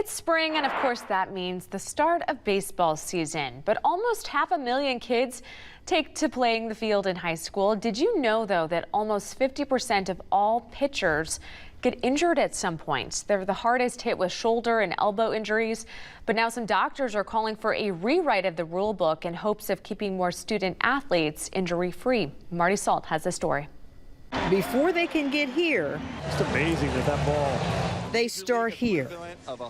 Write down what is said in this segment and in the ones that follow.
It's spring, and of course that means the start of baseball season. But almost 500,000 kids take to playing the field in high school. Did you know, though, that almost 50% of all pitchers get injured at some point? They're the hardest hit with shoulder and elbow injuries. But now some doctors are calling for a rewrite of the rule book in hopes of keeping more student athletes injury-free. Marty Salt has the story. Before they can get here, it's amazing that ball. They start here.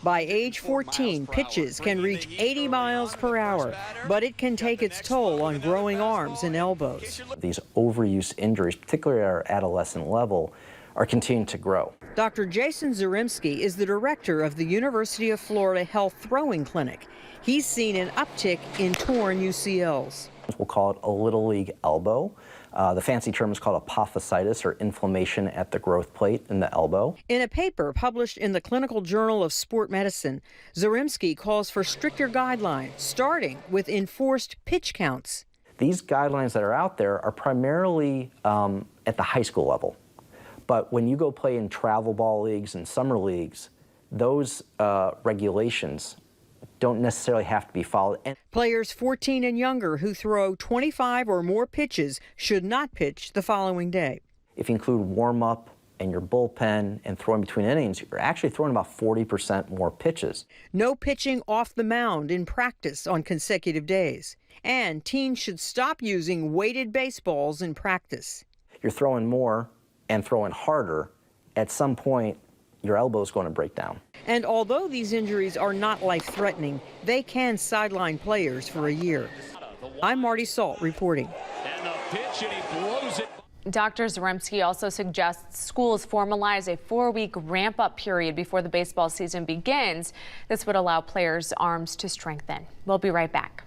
By age 14, pitches can reach 80 miles per hour, but it can take its toll on growing arms and elbows. These overuse injuries, particularly at our adolescent level, are continuing to grow. Dr. Jason Zaremski is the director of the University of Florida Health Throwing Clinic. He's seen an uptick in torn UCLs. We'll call it a little league elbow. The fancy term is called apophysitis, or inflammation at the growth plate in the elbow. In a paper published in the Clinical Journal of Sport Medicine, Zaremski calls for stricter guidelines, starting with enforced pitch counts. These guidelines that are out there are primarily at the high school level. But when you go play in travel ball leagues and summer leagues, those regulations don't necessarily have to be followed. Players 14 and younger who throw 25 or more pitches should not pitch the following day. If you include warm-up and your bullpen and throwing between innings, you're actually throwing about 40% more pitches. No pitching off the mound in practice on consecutive days. And teams should stop using weighted baseballs in practice. You're throwing more and throwing harder. At some point, your elbow is going to break down. And although these injuries are not life-threatening, they can sideline players for a year. I'm Marty Salt reporting. And the pitch, and he blows it. Dr. Zaremski also suggests schools formalize a 4-week ramp-up period before the baseball season begins. This would allow players' arms to strengthen. We'll be right back.